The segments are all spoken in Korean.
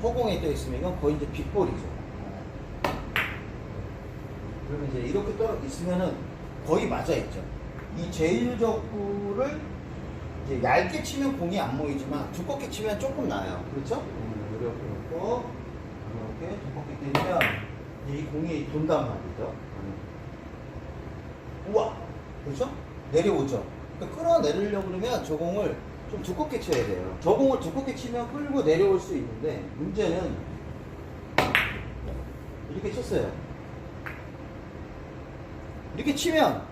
허공에 떠 있으면 이건 거의 이제 빗볼이죠. 그러면 이제 이렇게 떨어 있으면은 거의 맞아 있죠. 이 제일적구를 이제 얇게 치면 공이 안 모이지만 두껍게 치면 조금 나요. 그렇죠? 이렇게 놓고 이렇게 두껍게 때리면 이 공이 돈단 말이죠. 우와! 그렇죠? 내려오죠. 그러니까 끌어내리려고 그러면 저 공을 좀 두껍게 쳐야 돼요. 저 공을 두껍게 치면 끌고 내려올 수 있는데 문제는 이렇게 쳤어요. 이렇게 치면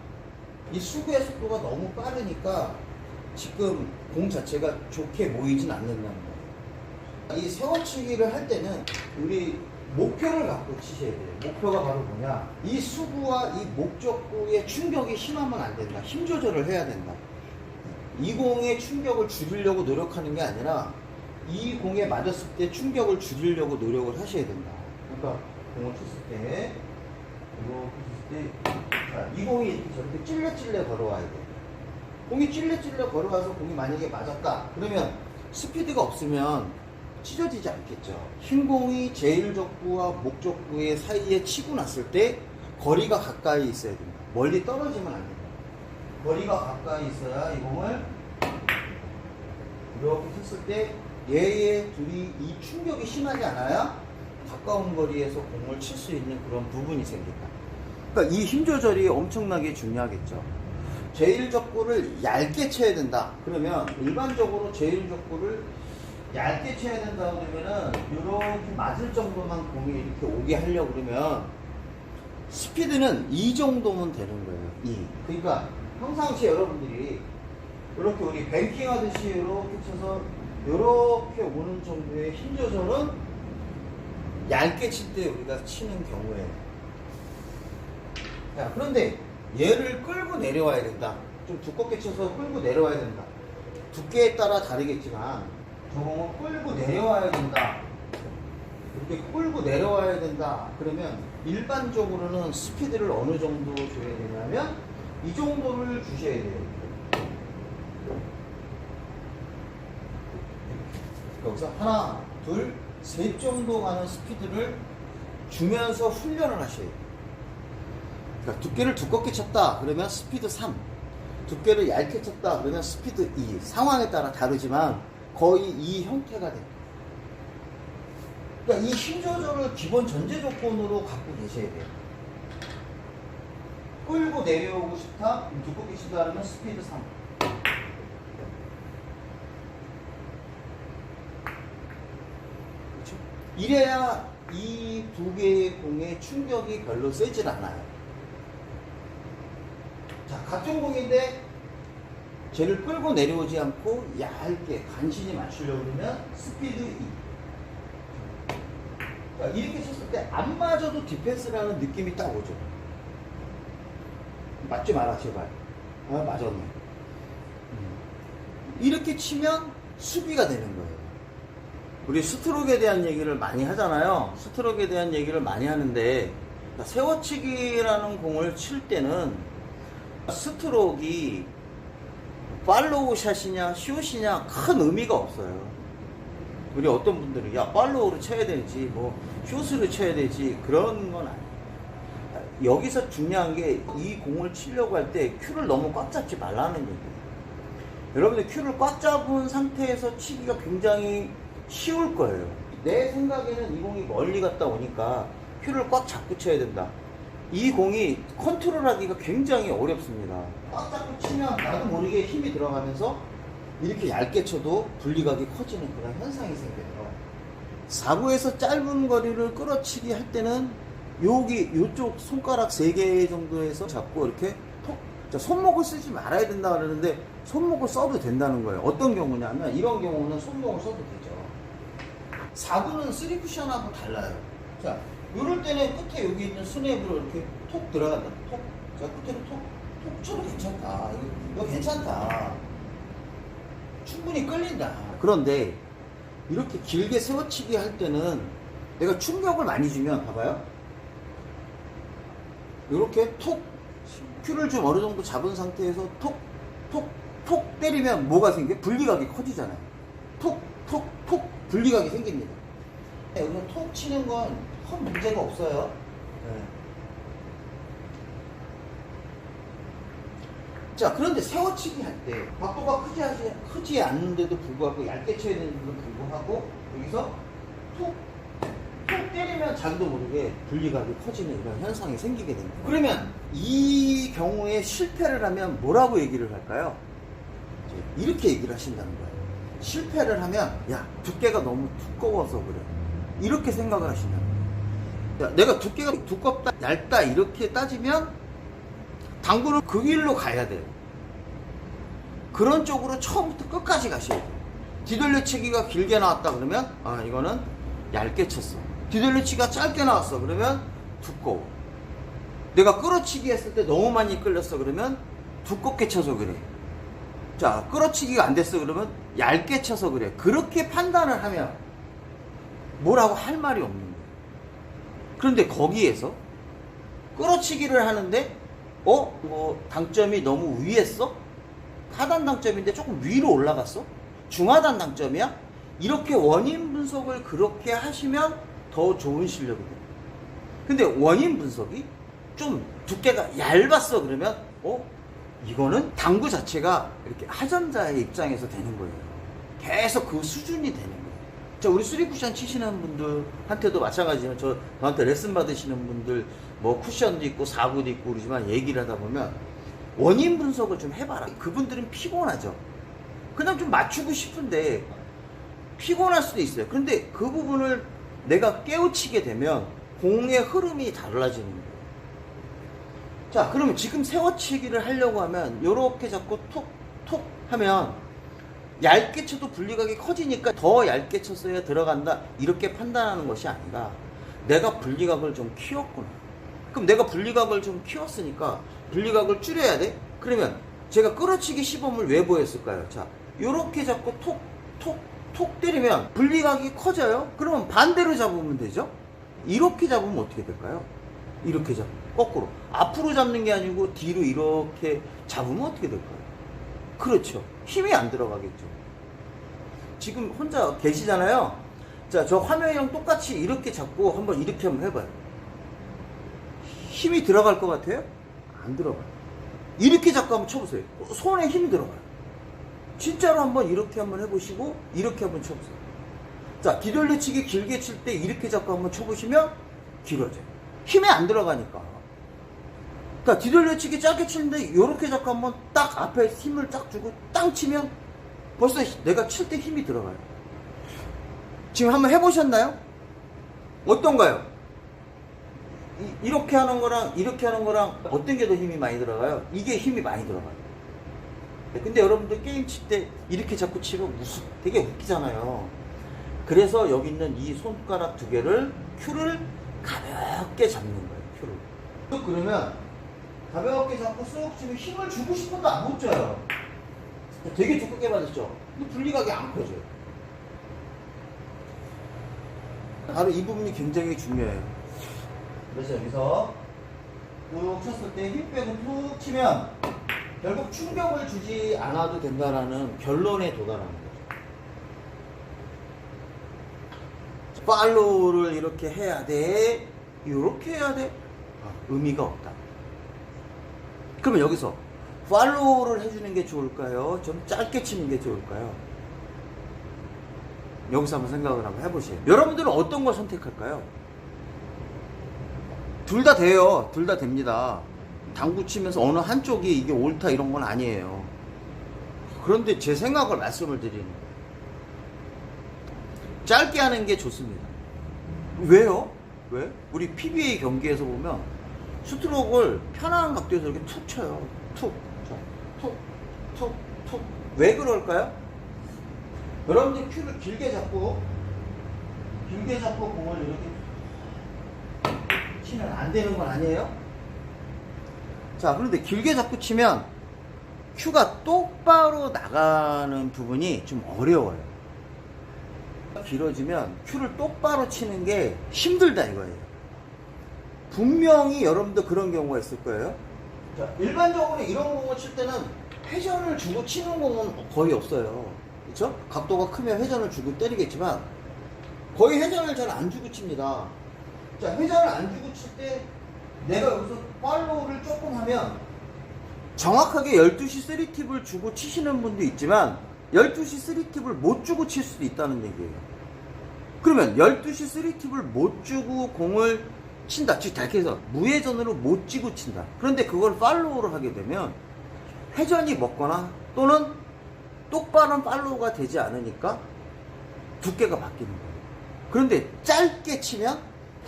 이 수구의 속도가 너무 빠르니까 지금 공 자체가 좋게 모이진 않는다는 거예요. 이 세워치기를 할 때는 우리 목표를 갖고 치셔야 돼요. 목표가 바로 뭐냐? 이 수구와 이 목적구의 충격이 심하면 안 된다. 힘 조절을 해야 된다. 이 공의 충격을 줄이려고 노력하는 게 아니라 이 공에 맞았을 때 충격을 줄이려고 노력을 하셔야 된다. 그러니까 공을 쳤을 때 이렇게 쳤을 때 이 공이 이렇게 저렇게 찔레찔레 걸어와야 돼. 공이 찔레찔레 걸어와서 공이 만약에 맞았다. 그러면 스피드가 없으면 찢어지지 않겠죠. 흰 공이 제일적구와 목적구의 사이에 치고 났을 때 거리가 가까이 있어야 됩니다. 멀리 떨어지면 안 됩니다. 거리가 가까이 있어야 이 공을 이렇게 쳤을 때 얘의 둘이 이 충격이 심하지 않아야 가까운 거리에서 공을 칠 수 있는 그런 부분이 생긴다. 그러니까 이 힘 조절이 엄청나게 중요하겠죠. 제일적구를 얇게 쳐야 된다. 그러면 일반적으로 제일적구를 얇게 쳐야 된다고 그러면은 이렇게 맞을 정도만 공이 이렇게 오게 하려고 그러면 스피드는 이 정도면 되는 거예요. 그러니까 평상시에 여러분들이 이렇게 우리 뱅킹 하듯이 이렇게 쳐서 이렇게 오는 정도의 힘 조절은 얇게 칠 때 우리가 치는 경우에. 자, 그런데 얘를 끌고 내려와야 된다. 좀 두껍게 쳐서 끌고 내려와야 된다. 두께에 따라 다르겠지만 저공을 끌고 내려와야 된다. 이렇게 끌고 내려와야 된다. 그러면 일반적으로는 스피드를 어느 정도 줘야 되냐면 이 정도를 주셔야 돼요. 여기서 하나, 둘, 셋 정도 가는 스피드를 주면서 훈련을 하셔야 돼요. 그러니까 두께를 두껍게 쳤다 그러면 스피드 3, 두께를 얇게 쳤다 그러면 스피드 2. 상황에 따라 다르지만 거의 이 형태가 돼요. 그러니까 이 힘 조절을 기본 전제 조건으로 갖고 계셔야 돼요. 끌고 내려오고 싶다, 두껍게 치다 그러면 스피드 3. 그렇죠? 이래야 이 두 개의 공의 충격이 별로 세질 않아요. 자, 같은 공인데 쟤를 끌고 내려오지 않고 얇게 간신히 맞추려고 그러면 스피드 2. 자, 이렇게 쳤을 때 안 맞아도 디펜스라는 느낌이 딱 오죠. 맞지 마라 제발. 아, 맞았네. 이렇게 치면 수비가 되는 거예요. 우리 스트로크에 대한 얘기를 많이 하잖아요. 스트로크에 대한 얘기를 많이 하는데 세워치기라는 공을 칠 때는 스트로크이 팔로우 샷이냐 슛이냐 큰 의미가 없어요. 우리 어떤 분들은 야 팔로우로 쳐야 되지 뭐 슛으로 쳐야 되지 그런 건 아니에요. 여기서 중요한 게 이 공을 치려고 할 때 큐를 너무 꽉 잡지 말라는 얘기예요. 여러분들 큐를 꽉 잡은 상태에서 치기가 굉장히 쉬울 거예요. 내 생각에는 이 공이 멀리 갔다 오니까 큐를 꽉 잡고 쳐야 된다. 이 공이 컨트롤하기가 굉장히 어렵습니다. 꽉 잡고 치면 나도 모르게 힘이 들어가면서 이렇게 얇게 쳐도 분리각이 커지는 그런 현상이 생겨요. 4구에서 짧은 거리를 끌어치기 할 때는 여기 요쪽 손가락 3개 정도에서 잡고 이렇게 톡. 자, 손목을 쓰지 말아야 된다 그러는데 손목을 써도 된다는 거예요. 어떤 경우냐면 이런 경우는 손목을 써도 되죠. 4구는 3쿠션하고 달라요. 자, 이럴 때는 끝에 여기 있는 스냅으로 이렇게 톡 들어간다. 톡. 자, 끝으로 톡 쳐도 괜찮다. 이거 괜찮다. 충분히 끌린다. 그런데 이렇게 길게 세워치기 할 때는 내가 충격을 많이 주면 봐봐요. 이렇게 톡 큐를 좀 어느 정도 잡은 상태에서 톡 때리면 뭐가 생겨? 분리각이 커지잖아요. 톡 분리각이 생깁니다. 여기서 톡 치는 건 큰 문제가 없어요. 네. 자, 그런데 세워치기 할 때 각도가 크지 않는데도 불구하고 얇게 쳐야 되는데도 불구하고 여기서 톡 때리면 자기도 모르게 분리각이 커지는 이런 현상이 생기게 됩니다. 그러면 이 경우에 실패를 하면 뭐라고 얘기를 할까요? 이렇게 얘기를 하신다는 거예요. 실패를 하면 야, 두께가 너무 두꺼워서 그래, 이렇게 생각을 하신다는 거예요. 야, 내가 두께가 두껍다 얇다 이렇게 따지면 당구는 그 길로 가야 돼요. 그런 쪽으로 처음부터 끝까지 가셔야 돼요. 뒤돌려치기가 길게 나왔다 그러면 아, 이거는 얇게 쳤어. 뒤돌려치기가 짧게 나왔어 그러면 두꺼워. 내가 끌어치기 했을 때 너무 많이 끌렸어 그러면 두껍게 쳐서 그래. 자, 끌어치기가 안 됐어 그러면 얇게 쳐서 그래. 그렇게 판단을 하면 뭐라고 할 말이 없는 거예요. 그런데 거기에서 끌어치기를 하는데 뭐 당점이 너무 위에 써? 하단 당점인데 조금 위로 올라갔어? 중하단 당점이야? 이렇게 원인 분석을 그렇게 하시면 더 좋은 실력이 돼요. 근데 원인 분석이 좀 두께가 얇았어 그러면 이거는 당구 자체가 이렇게 하전자의 입장에서 되는 거예요. 계속 그 수준이 되는 거예요. 자, 우리 3쿠션 치시는 분들한테도 마찬가지예요. 저한테 레슨 받으시는 분들 뭐 쿠션도 있고 사구도 있고 그러지만 얘기를 하다 보면 원인 분석을 좀 해봐라. 그분들은 피곤하죠. 그냥 좀 맞추고 싶은데 피곤할 수도 있어요. 그런데 그 부분을 내가 깨우치게 되면 공의 흐름이 달라지는 거예요. 자, 그러면 지금 세워치기를 하려고 하면 이렇게 자꾸 톡톡 하면 얇게 쳐도 분리각이 커지니까 더 얇게 쳤어야 들어간다 이렇게 판단하는 것이 아니라 내가 분리각을 좀 키웠구나. 그럼 내가 분리각을 좀 키웠으니까 분리각을 줄여야 돼? 그러면 제가 끌어치기 시범을 왜 보였을까요? 자, 요렇게 잡고 톡 때리면 분리각이 커져요? 그러면 반대로 잡으면 되죠? 이렇게 잡으면 어떻게 될까요? 이렇게 잡으면 거꾸로 앞으로 잡는 게 아니고 뒤로 이렇게 잡으면 어떻게 될까요? 그렇죠. 힘이 안 들어가겠죠. 지금 혼자 계시잖아요. 자, 저 화면이랑 똑같이 이렇게 잡고 한번 이렇게 한번 해봐요. 힘이 들어갈 것 같아요? 안 들어가요. 이렇게 잡고 한번 쳐보세요. 손에 힘이 들어가요. 진짜로 한번 이렇게 한번 해보시고 이렇게 한번 쳐보세요. 자, 뒤돌려치기 길게 칠 때 이렇게 잡고 한번 쳐보시면 길어져요. 힘이 안 들어가니까. 그러니까 뒤돌려치기 짧게 치는데 이렇게 잡고 한번 딱 앞에 힘을 딱 주고 땅 치면 벌써 내가 칠 때 힘이 들어가요. 지금 한번 해보셨나요? 어떤가요? 이렇게 하는 거랑 이렇게 하는 거랑 어떤 게 더 힘이 많이 들어가요? 이게 힘이 많이 들어가요. 근데 여러분들 게임 칠 때 이렇게 자꾸 치면 되게 웃기잖아요. 그래서 여기 있는 이 손가락 두 개를 큐를 가볍게 잡는 거예요. 큐를. 그러면 가볍게 잡고 쑥 치면 힘을 주고 싶어도 못 줘요. 되게 두껍게 맞았죠? 근데 분리각이 안 커져요. 바로 이 부분이 굉장히 중요해요. 그래서 여기서 쭉 쳤을 때 힘 빼고 푹 치면 결국 충격을 주지 않아도 된다라는 결론에 도달하는 거죠. 팔로우를 이렇게 해야 돼? 이렇게 해야 돼? 의미가 없다. 그러면 여기서 팔로우를 해주는 게 좋을까요? 좀 짧게 치는 게 좋을까요? 여기서 한번 생각을 한번 해보세요. 여러분들은 어떤 걸 선택할까요? 둘 다 돼요. 둘 다 됩니다. 당구 치면서 어느 한쪽이 이게 옳다 이런 건 아니에요. 그런데 제 생각을 말씀을 드리는 거예요. 짧게 하는 게 좋습니다. 왜요? 왜? 우리 PBA 경기에서 보면 스트로크를 편안한 각도에서 이렇게 툭 쳐요. 툭. 왜 그럴까요? 여러분들 큐를 길게 잡고 공을 이렇게 치면 안 되는 건 아니에요? 자, 그런데 길게 잡고 치면 큐가 똑바로 나가는 부분이 좀 어려워요. 길어지면 큐를 똑바로 치는 게 힘들다 이거예요. 분명히 여러분도 그런 경우가 있을 거예요. 자, 일반적으로 이런 공을 칠 때는 회전을 주고 치는 공은 거의 없어요. 그렇죠? 각도가 크면 회전을 주고 때리겠지만 거의 회전을 잘 안 주고 칩니다. 자, 회전을 안 주고 칠 때 내가 여기서 팔로우를 조금 하면 정확하게 12시 3팁을 주고 치시는 분도 있지만 12시 3팁을 못 주고 칠 수도 있다는 얘기예요. 그러면 12시 3팁을 못 주고 공을 친다. 즉 다르게 해서 무회전으로 못 찌고 친다. 그런데 그걸 팔로우를 하게 되면 회전이 먹거나 또는 똑바른 팔로우가 되지 않으니까 두께가 바뀌는 거예요. 그런데 짧게 치면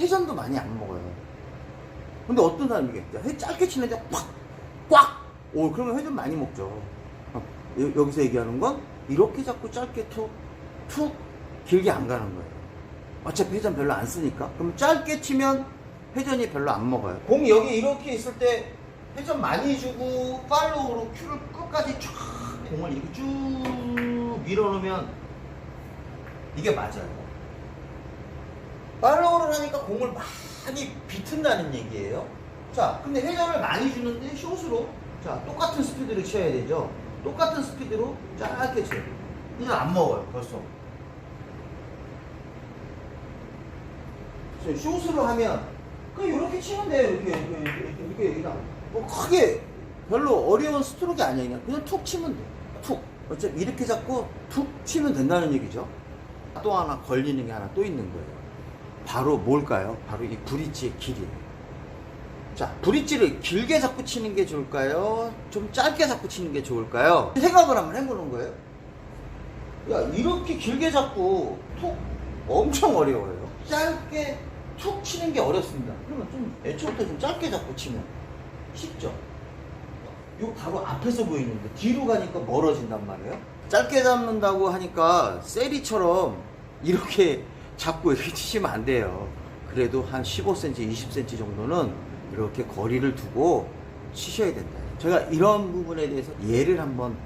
회전도 많이 안 먹어요. 근데 어떤 사람이 이게 짧게 치는데 꽉! 오, 그러면 회전 많이 먹죠. 여기서 얘기하는 건 이렇게 자꾸 짧게 툭 길게 안 가는 거예요. 어차피 회전 별로 안 쓰니까. 그럼 짧게 치면 회전이 별로 안 먹어요. 공이 여기 이렇게 있을 때 회전 많이 주고 팔로우로 큐를 끝까지 쫙 공을 이렇게 쭉 밀어놓으면 이게 맞아요. 팔로우를 하니까 공을 많이 비튼다는 얘기예요. 자, 근데 회전을 많이 주는데 숏으로 자 똑같은 스피드로 쳐야 되죠. 똑같은 스피드로 짧게 쳐요. 회전 안 먹어요 벌써. 숏으로 하면 그냥 이렇게 치면 돼요. 이렇게 그냥 뭐 크게 별로 어려운 스트로크 아니야. 그냥 툭 치면 돼. 툭. 어차피 이렇게 잡고 툭 치면 된다는 얘기죠. 또 하나 걸리는 게 하나 또 있는 거예요. 바로 뭘까요? 바로 이 브릿지의 길이에요. 자, 브릿지를 길게 잡고 치는 게 좋을까요? 좀 짧게 잡고 치는 게 좋을까요? 생각을 한번 해보는 거예요. 야, 이렇게 길게 잡고 툭 엄청 어려워요. 짧게 툭 치는 게 어렵습니다. 그러면 좀 애초부터 좀 짧게 잡고 치면 쉽죠. 요 바로 앞에서 보이는데 뒤로 가니까 멀어진단 말이에요. 짧게 잡는다고 하니까 세리처럼 이렇게 잡고 이렇게 치시면 안 돼요. 그래도 한 15cm, 20cm 정도는 이렇게 거리를 두고 치셔야 된다. 제가 이런 부분에 대해서 예를 한번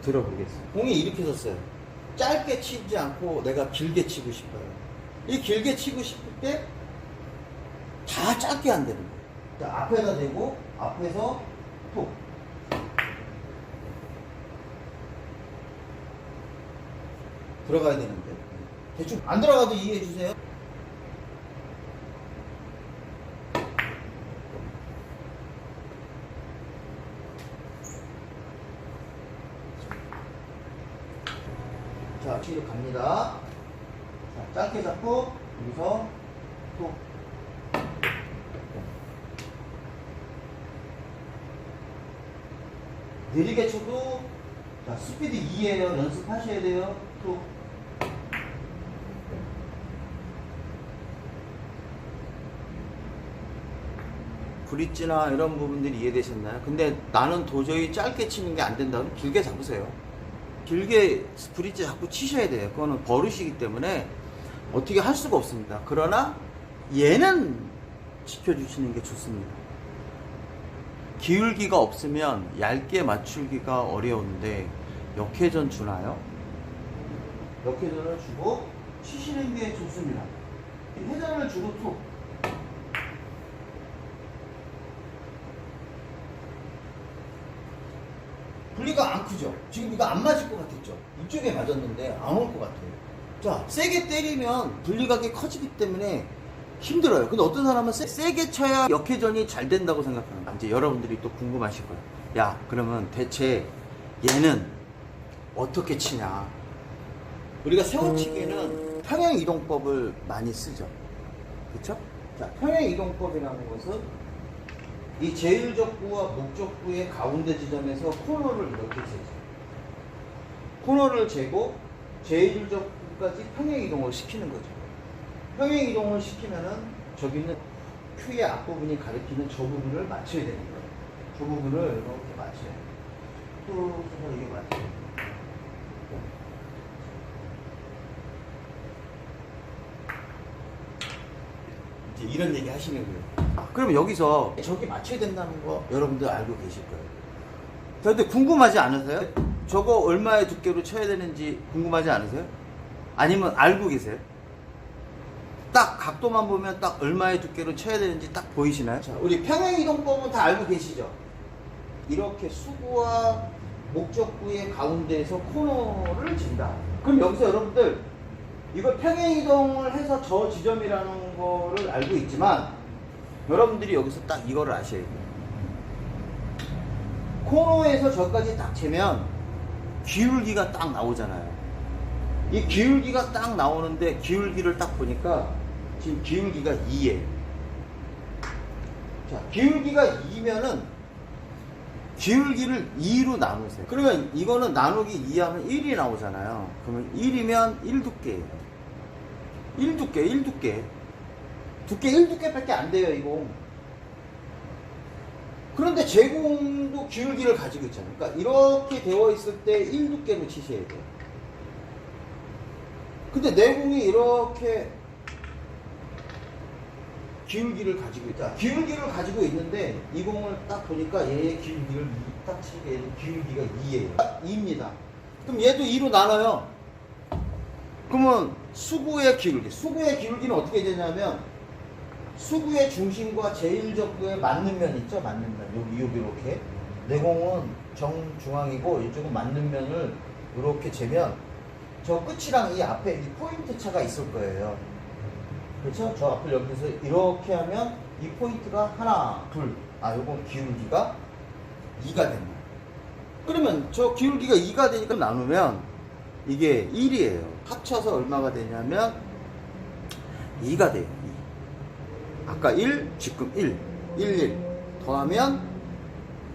들어보겠습니다. 공이 이렇게 섰어요. 짧게 치지 않고 내가 길게 치고 싶어요. 이 길게 치고 싶을 때 다 짧게 안 되는 거예요. 자, 앞에다 대고 앞에서 톡. 들어가야 되는데 대충 안 들어가도 이해해 주세요. 자, 뒤로 갑니다. 자, 짧게 잡고 여기서 또 느리게 쳐도 자, 스피드 2예요. 연습하셔야 돼요. 또 브릿지나 이런 부분들이 이해되셨나요? 근데 나는 도저히 짧게 치는 게 안 된다면 길게 잡으세요. 길게 브릿지 자꾸 치셔야 돼요. 그거는 버릇이기 때문에 어떻게 할 수가 없습니다. 그러나 얘는 지켜주시는 게 좋습니다. 기울기가 없으면 얇게 맞추기가 어려운데 역회전 주나요? 역회전을 주고 치시는 게 좋습니다. 회전을 주고 툭. 분리가 안 크죠? 지금 이거 안 맞을 것 같았죠? 이쪽에 맞았는데 안 올 것 같아요. 자, 세게 때리면 분리각이 커지기 때문에 힘들어요. 근데 어떤 사람은 세게 쳐야 역회전이 잘 된다고 생각합니다. 이제 여러분들이 또 궁금하실 거예요. 야, 그러면 대체 얘는 어떻게 치냐? 우리가 세워치기는 평행이동법을 많이 쓰죠. 그쵸? 자, 평행이동법이라는 것은 이 제일적구와 목적구의 가운데 지점에서 코너를 이렇게 재죠. 코너를 재고 제일적구까지 평행이동을 시키는 거죠. 평행이동을 시키면은 저기 있는 Q의 앞부분이 가리키는 저 부분을 맞춰야 되는 거예요. 저 부분을 이렇게 맞춰야 돼요. 또 이게 맞춰요. 이제 이런 얘기 하시는 거예요. 그러면 여기서 저기 맞춰야 된다는 거 여러분들 알고 계실 거예요. 근데 궁금하지 않으세요? 저거 얼마의 두께로 쳐야 되는지 궁금하지 않으세요? 아니면 알고 계세요? 딱 각도만 보면 딱 얼마의 두께로 쳐야 되는지 딱 보이시나요? 자, 우리 평행이동법은 다 알고 계시죠? 이렇게 수구와 목적구의 가운데에서 코너를 진다. 그럼 여기서 여러분들 이걸 평행 이동을 해서 저 지점이라는 거를 알고 있지만 여러분들이 여기서 딱 이거를 아셔야 돼요. 코너에서 저까지 딱 재면 기울기가 딱 나오잖아요. 이 기울기가 딱 나오는데 기울기를 딱 보니까 지금 기울기가 2예요. 자, 기울기가 2면은 기울기를 2로 나누세요. 그러면 이거는 나누기 2하면 1이 나오잖아요. 그러면 1이면 1두께예요. 1두께. 두께 1두께밖에 안 돼요, 이거. 그런데 제공도 기울기를 가지고 있잖아요. 그러니까 이렇게 되어 있을 때 1두께로 치셔야 돼요. 근데 내공이 이렇게 기울기를 가지고 있다. 기울기를 가지고 있는데 이 공을 딱 보니까 얘의 기울기를 딱 치게 얘는 기울기가 2예요. 2입니다. 그럼 얘도 2로 나눠요. 그러면 수구의 기울기는 어떻게 되냐면 수구의 중심과 제1적구에 맞는 면 있죠? 맞는 면. 여기 이렇게. 내공은 정중앙이고 이쪽은 맞는 면을 이렇게 재면 저 끝이랑 이 앞에 이 포인트 차가 있을 거예요. 그렇죠? 저 앞을 여기서 이렇게 하면 이 포인트가 하나, 둘. 요건 기울기가 2가 됩니다. 그러면 저 기울기가 2가 되니까 나누면 이게 1이에요. 합쳐서 얼마가 되냐면 2가 돼요. 2. 아까 1, 지금 1 더하면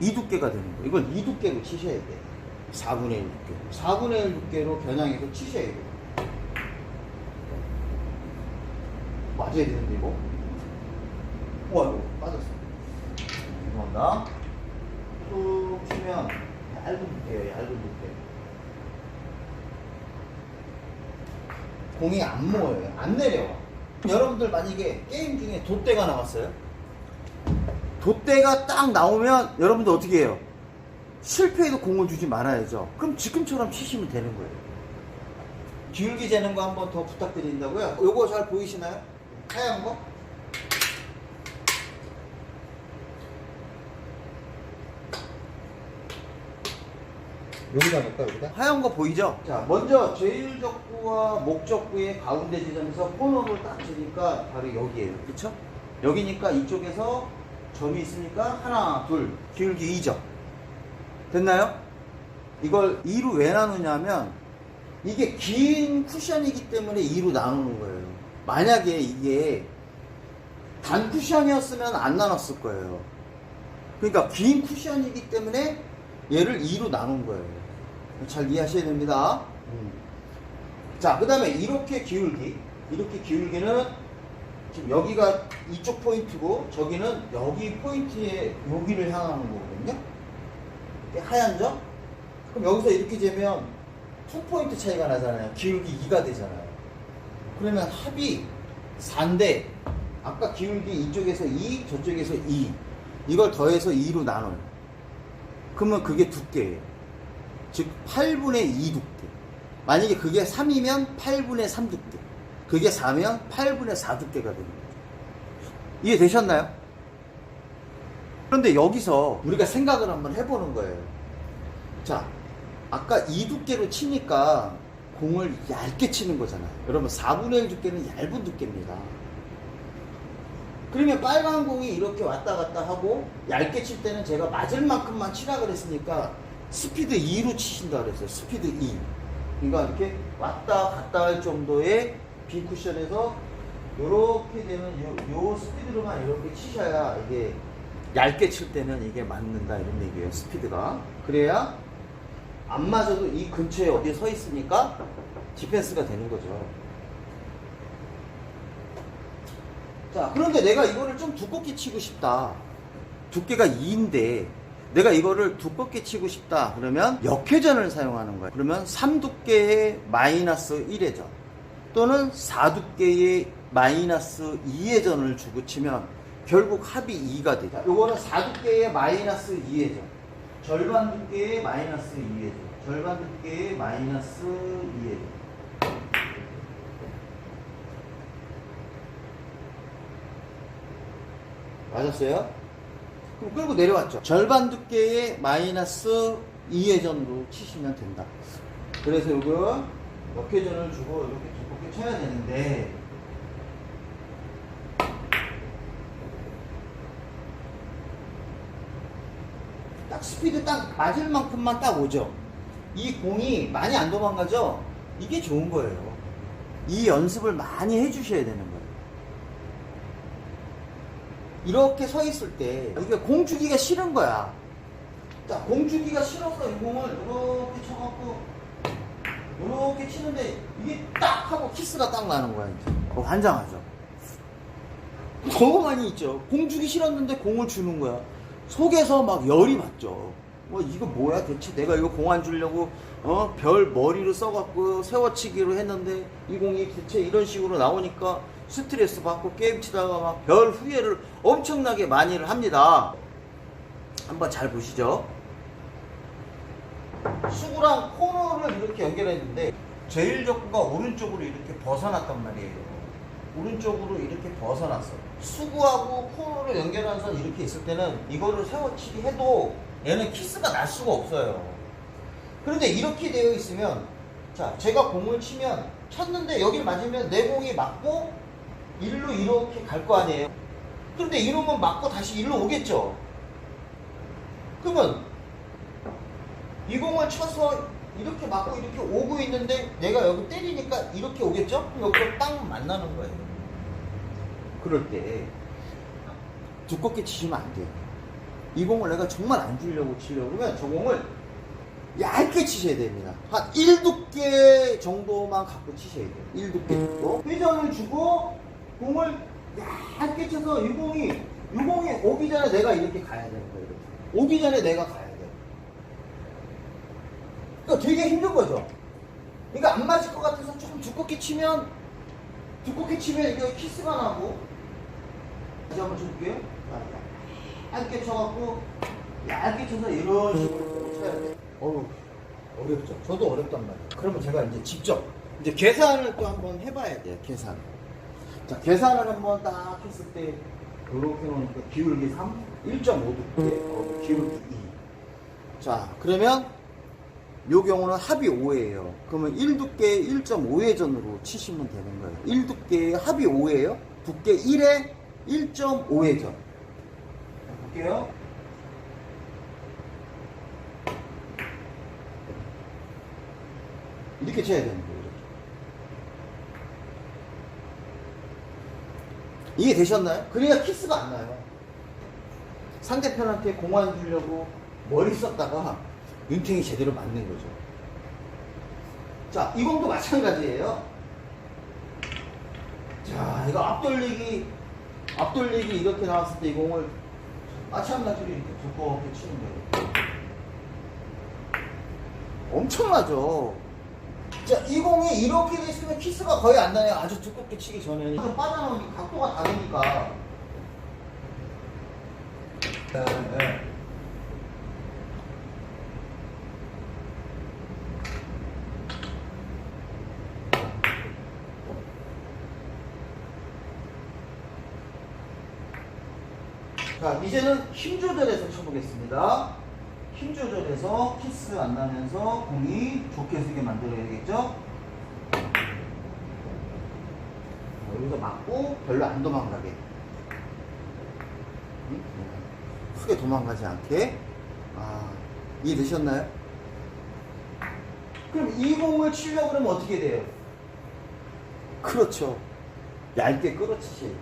2두께가 되는 거예요. 이건 2두께로 치셔야 돼요. 4분의 1 두께. 4분의 1 두께로 변형해서 치셔야 돼요. 맞아야 되는데, 이거? 우와, 이거 빠졌어. 죄송합니다. 쭉 치면 얇은 두께예요, 얇은 두께. 공이 안 모여요. 안 내려와. 여러분들 만약에 게임 중에 돛대가 나왔어요? 돛대가 딱 나오면 여러분들 어떻게 해요? 실패해도 공을 주지 말아야죠. 그럼 지금처럼 치시면 되는 거예요. 기울기 재는 거 한번 더 부탁드린다고요? 요거 잘 보이시나요? 하얀 거? 여기다 넣을까, 여기다? 하얀 거 보이죠? 자, 먼저 제1적구와 목적구의 가운데 지점에서 코너를 딱 재니까 바로 여기에요. 그쵸? 여기니까 이쪽에서 점이 있으니까 하나, 둘, 기울기 2점. 됐나요? 이걸 2로 왜 나누냐면 이게 긴 쿠션이기 때문에 2로 나누는 거예요. 만약에 이게 단 쿠션이었으면 안 나눴을 거예요. 그러니까 긴 쿠션이기 때문에 얘를 2로 나눈 거예요. 잘 이해하셔야 됩니다. 자, 그 다음에 이렇게 기울기는 지금 여기가 이쪽 포인트고 저기는 여기 포인트에 여기를 향하는 거거든요. 하얀 점? 그럼 여기서 이렇게 재면 2포인트 차이가 나잖아요. 기울기 2가 되잖아요. 그러면 합이 4인데 아까 기울기 이쪽에서 2, 저쪽에서 2 이걸 더해서 2로 나눠요. 그러면 그게 두께예요. 즉 8분의 2 두께. 만약에 그게 3이면 8분의 3 두께. 그게 4면 8분의 4 두께가 되는 거죠. 이해되셨나요? 그런데 여기서 우리가 생각을 한번 해보는 거예요. 자, 아까 2 두께로 치니까 공을 얇게 치는 거잖아요. 여러분 4분의 1 두께는 얇은 두께입니다. 그러면 빨간 공이 이렇게 왔다 갔다 하고 얇게 칠 때는 제가 맞을 만큼만 치라 그랬으니까 스피드 2로 치신다 그랬어요. 스피드 2. 그러니까 이렇게 왔다 갔다 할 정도의 빈쿠션에서 이렇게 되면 요 스피드로만 이렇게 치셔야 이게 얇게 칠 때는 이게 맞는다 이런 얘기예요. 스피드가. 그래야 안 맞아도 이 근처에 어디에 서 있으니까 디펜스가 되는 거죠. 자, 그런데 내가 이거를 좀 두껍게 치고 싶다. 두께가 2인데 내가 이거를 두껍게 치고 싶다. 그러면 역회전을 사용하는 거예요. 그러면 3두께의 마이너스 1회전 또는 4두께의 마이너스 2회전을 주고 치면 결국 합이 2가 되죠. 요거는 4두께의 마이너스 2회전, 절반 두께의 마이너스 2회전, 절반 두께의 마이너스 2회전. 맞았어요? 그럼 끌고 내려왔죠. 절반 두께의 마이너스 2회전으로 치시면 된다. 그래서 이거 역회전을 주고 이렇게 두껍게 이렇게 쳐야 되는데 딱 스피드 딱 맞을 만큼만 딱 오죠. 이 공이 많이 안 도망가죠. 이게 좋은 거예요. 이 연습을 많이 해주셔야 되는 거예요. 이렇게 서 있을 때 이게 공 주기가 싫은 거야. 자, 공 주기가 싫어서 이 공을 이렇게 쳐갖고 이렇게 치는데 이게 딱 하고 키스가 딱 나는 거야. 이제 환장하죠. 너무 많이 있죠. 공 주기 싫었는데 공을 주는 거야. 속에서 막 열이 받죠. 이거 뭐야 대체, 내가 이거 공 안 주려고 별 머리를 써갖고 세워치기로 했는데 이 공이 대체 이런 식으로 나오니까 스트레스 받고 게임 치다가 막 별 후회를 엄청나게 많이를 합니다. 한번 잘 보시죠. 수구랑 코너를 이렇게 연결했는데 제일 적구가 오른쪽으로 이렇게 벗어났단 말이에요. 오른쪽으로 이렇게 벗어났어. 수구하고 코너를 연결한 선 이렇게 있을 때는 이거를 세워치기 해도 얘는 키스가 날 수가 없어요. 그런데 이렇게 되어 있으면, 자, 제가 공을 치면 쳤는데 여기 맞으면 내 공이 맞고 일로 이렇게 갈 거 아니에요. 그런데 이러면 맞고 다시 일로 오겠죠. 그러면 이 공을 쳐서 이렇게 맞고 이렇게 오고 있는데 내가 여기 때리니까 이렇게 오겠죠? 그럼 여기서 딱 만나는 거예요. 그럴 때 두껍게 치시면 안 돼요. 이 공을 내가 정말 안 주려고 치려고 그러면 저 공을 얇게 치셔야 됩니다. 한 1두께 정도만 갖고 치셔야 돼요. 1두께 정도. 회전을 주고 공을 얇게 쳐서 이 공이 오기 전에 내가 이렇게 가야 되는 거예요. 이렇게. 오기 전에 내가 가야 돼요. 그러니까 되게 힘든 거죠. 그러니까 안 맞을 것 같아서 조금 두껍게 치면 이게 키스가 나고. 다시 한번 쳐볼게요. 얇게 쳐갖고 얇게 쳐서 이런 식으로 쳐야 돼요. 어렵죠. 저도 어렵단 말이에요. 그러면 제가 이제 직접 계산을 또 한번 해봐야 돼요. 계산. 자, 계산을 한번 딱 했을 때 이렇게 놓으니까 기울기 3, 1.5두께, 기울기 2. 자, 그러면 요 경우는 합이 5예요. 그러면 1두께 1.5회전으로 치시면 되는 거예요. 1두께 합이 5예요. 두께 1에 1.5회전. 볼게요. 이렇게 쳐야 되는 거예요. 이렇게. 이해 되셨나요? 그래야 키스가 안 나요. 상대편한테 공 안 주려고 머리 썼다가 윤탱이 제대로 맞는 거죠. 자, 이 공도 마찬가지예요. 자, 이거 앞돌리기 이렇게 나왔을 때 이 공을 마찬가지로 이렇게 두껍게 치는 거예요. 엄청나죠? 자, 이 공이 이렇게 돼 있으면 키스가 거의 안 나요. 아주 두껍게 치기 전에는. 빠져나오니까 각도가 다르니까. 네. 자, 이제는 힘 조절해서 쳐보겠습니다. 힘 조절해서 키스 안 나면서 공이 좋게 쓰게 만들어야겠죠? 여기서 맞고 별로 안 도망가게. 크게 도망가지 않게. 이해되셨나요? 그럼 이 공을 치려고 그러면 어떻게 돼요? 그렇죠. 얇게 끌어치셔야 돼요.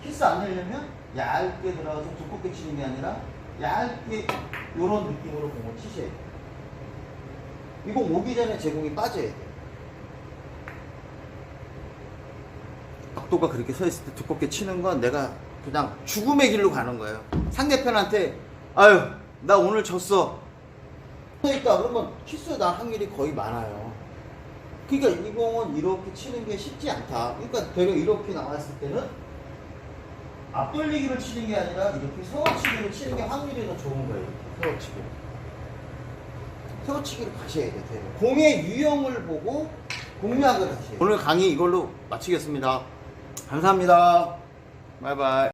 키스 안 내려면 얇게 들어가서 두껍게 치는 게 아니라 얇게 이런 느낌으로 공을 치셔야 돼요. 이 공 오기 전에 제 공이 빠져야 돼요. 각도가 그렇게 서 있을 때 두껍게 치는 건 내가 그냥 죽음의 길로 가는 거예요. 상대편한테 아유 나 오늘 졌어 서 있다 그러면 키스 날 확률이 거의 많아요. 그러니까 이 공은 이렇게 치는 게 쉽지 않다. 그러니까 되려 이렇게 나왔을 때는 앞돌리기를 치는 게 아니라 이렇게 세워치기를 치는 게 확률이 더 좋은 거예요. 세워치기를 가셔야 돼요. 공의 유형을 보고 공략을 하셔야 돼요. 오늘 강의 이걸로 마치겠습니다. 감사합니다. 바이바이.